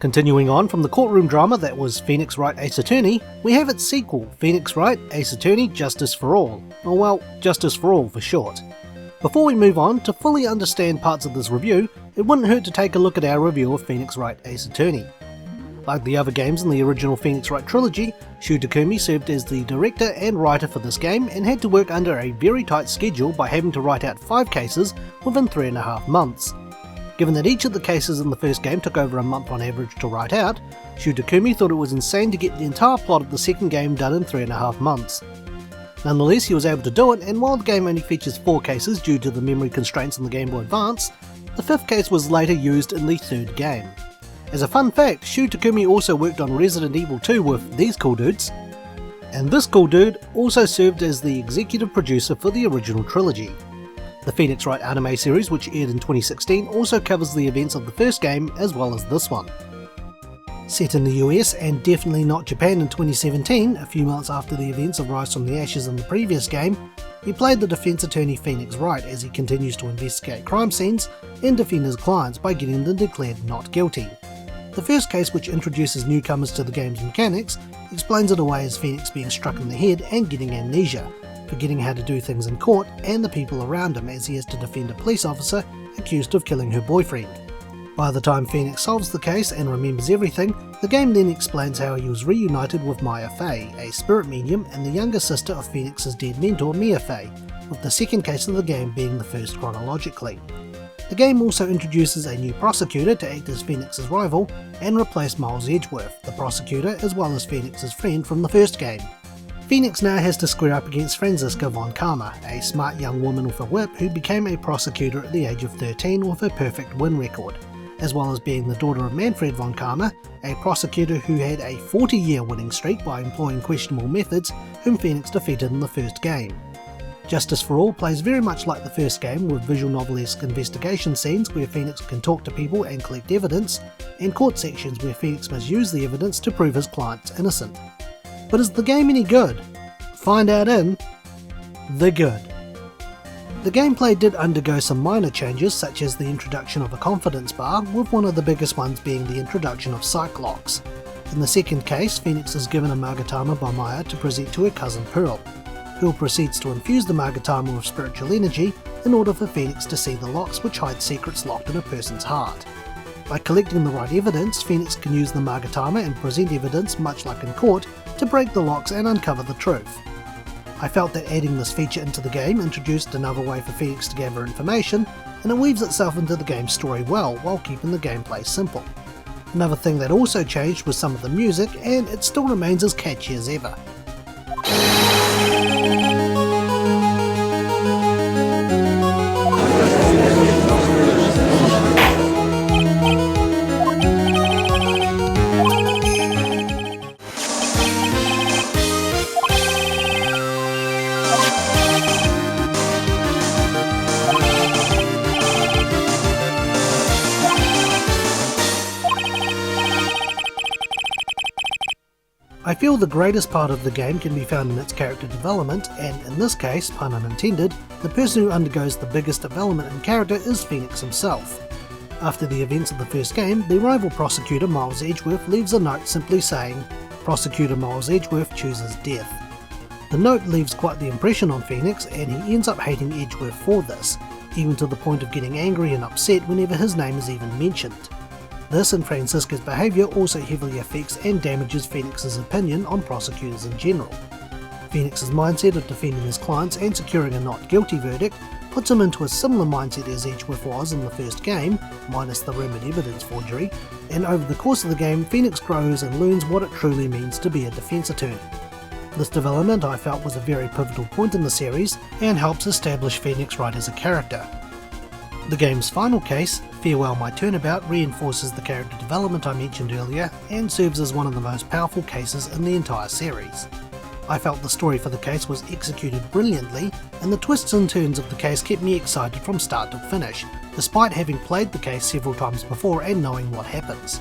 Continuing on from the courtroom drama that was Phoenix Wright Ace Attorney, we have its sequel, Phoenix Wright Ace Attorney Justice for All, or well, Justice for All for short. Before we move on, to fully understand parts of this review, it wouldn't hurt to take a look at our review of Phoenix Wright Ace Attorney. Like the other games in the original Phoenix Wright trilogy, Shu Takumi served as the director and writer for this game and had to work under a very tight schedule by having to write out 5 cases within 3.5 months. Given that each of the cases in the first game took over a month on average to write out, Shu Takumi thought it was insane to get the entire plot of the second game done in 3.5 months. Nonetheless, he was able to do it, and while the game only features 4 cases due to the memory constraints in the Game Boy Advance, the 5th case was later used in the 3rd game. As a fun fact, Shu Takumi also worked on Resident Evil 2 with these cool dudes, and this cool dude also served as the executive producer for the original trilogy. The Phoenix Wright anime series, which aired in 2016, also covers the events of the first game as well as this one. Set in the US and definitely not Japan in 2017, a few months after the events of Rise from the Ashes in the previous game, he played the defense attorney Phoenix Wright as he continues to investigate crime scenes and defend his clients by getting them declared not guilty. The first case, which introduces newcomers to the game's mechanics, explains it away as Phoenix being struck in the head and getting amnesia, forgetting how to do things in court and the people around him as he has to defend a police officer accused of killing her boyfriend. By the time Phoenix solves the case and remembers everything, the game then explains how he was reunited with Maya Fey, a spirit medium and the younger sister of Phoenix's dead mentor Mia Fey, with the second case of the game being the first chronologically. The game also introduces a new prosecutor to act as Phoenix's rival and replace Miles Edgeworth, the prosecutor, as well as Phoenix's friend from the first game. Phoenix now has to square up against Franziska von Karma, a smart young woman with a whip who became a prosecutor at the age of 13 with a perfect win record, as well as being the daughter of Manfred von Karma, a prosecutor who had a 40-year winning streak by employing questionable methods, whom Phoenix defeated in the first game. Justice for All plays very much like the first game, with visual novel-esque investigation scenes where Phoenix can talk to people and collect evidence, and court sections where Phoenix must use the evidence to prove his client's innocent. But is the game any good? Find out in The Good. The gameplay did undergo some minor changes, such as the introduction of a confidence bar, with one of the biggest ones being the introduction of psych locks. In the second case, Phoenix is given a Magatama by Maya to present to her cousin Pearl, who proceeds to infuse the Magatama with spiritual energy in order for Phoenix to see the locks which hide secrets locked in a person's heart. By collecting the right evidence, Phoenix can use the Magatama and present evidence, much like in court, to break the locks and uncover the truth. I felt that adding this feature into the game introduced another way for Phoenix to gather information, and it weaves itself into the game's story well, while keeping the gameplay simple. Another thing that also changed was some of the music, and it still remains as catchy as ever. I feel the greatest part of the game can be found in its character development, and in this case, pun unintended, the person who undergoes the biggest development in character is Phoenix himself. After the events of the first game, the rival prosecutor Miles Edgeworth leaves a note simply saying, "Prosecutor Miles Edgeworth chooses death." The note leaves quite the impression on Phoenix, and he ends up hating Edgeworth for this, even to the point of getting angry and upset whenever his name is even mentioned. This and Franziska's behaviour also heavily affects and damages Phoenix's opinion on prosecutors in general. Phoenix's mindset of defending his clients and securing a not guilty verdict puts him into a similar mindset as Edgeworth was in the first game, minus the rumoured evidence forgery, and over the course of the game Phoenix grows and learns what it truly means to be a defence attorney. This development I felt was a very pivotal point in the series and helps establish Phoenix Wright as a character. The game's final case, Farewell My Turnabout, reinforces the character development I mentioned earlier and serves as one of the most powerful cases in the entire series. I felt the story for the case was executed brilliantly, and the twists and turns of the case kept me excited from start to finish, despite having played the case several times before and knowing what happens.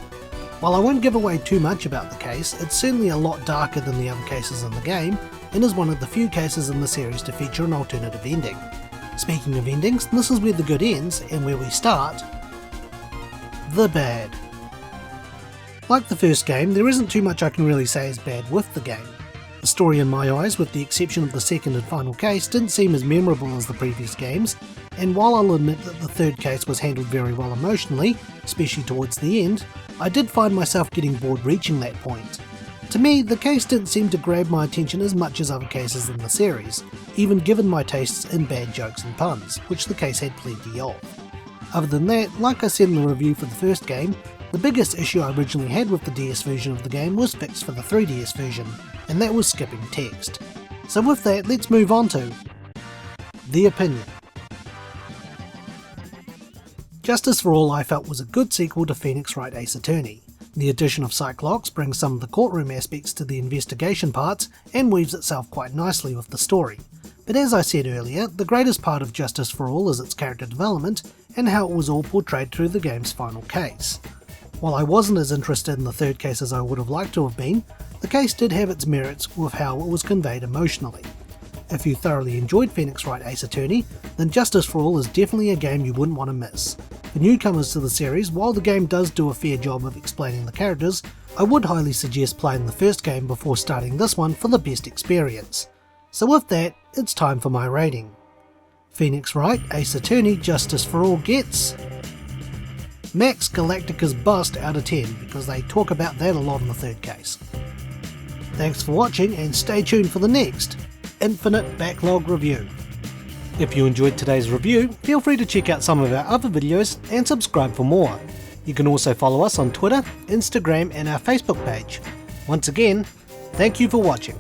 While I won't give away too much about the case, it's certainly a lot darker than the other cases in the game, and is one of the few cases in the series to feature an alternative ending. Speaking of endings, this is where the good ends, and where we start the bad. Like the first game, there isn't too much I can really say is bad with the game. The story in my eyes, with the exception of the second and final case, didn't seem as memorable as the previous games, and while I'll admit that the third case was handled very well emotionally, especially towards the end, I did find myself getting bored reaching that point. To me, the case didn't seem to grab my attention as much as other cases in the series, even given my tastes in bad jokes and puns, which the case had plenty of. Other than that, like I said in the review for the first game, the biggest issue I originally had with the DS version of the game was fixed for the 3DS version, and that was skipping text. So with that, let's move on to the opinion. Justice for All I felt was a good sequel to Phoenix Wright Ace Attorney. The addition of Cyclops brings some of the courtroom aspects to the investigation parts and weaves itself quite nicely with the story. But as I said earlier, the greatest part of Justice for All is its character development and how it was all portrayed through the game's final case. While I wasn't as interested in the third case as I would have liked to have been, the case did have its merits with how it was conveyed emotionally. If you thoroughly enjoyed Phoenix Wright Ace Attorney, then Justice for All is definitely a game you wouldn't want to miss. For newcomers to the series, while the game does do a fair job of explaining the characters, I would highly suggest playing the first game before starting this one for the best experience. So with that, it's time for my rating. Phoenix Wright Ace Attorney Justice for All gets Max Galactica's bust out of 10, because they talk about that a lot in the third case. Thanks for watching and stay tuned for the next Infinite Backlog review. If you enjoyed today's review, feel free to check out some of our other videos and subscribe for more. You can also follow us on Twitter, Instagram and our Facebook page. Once again, thank you for watching.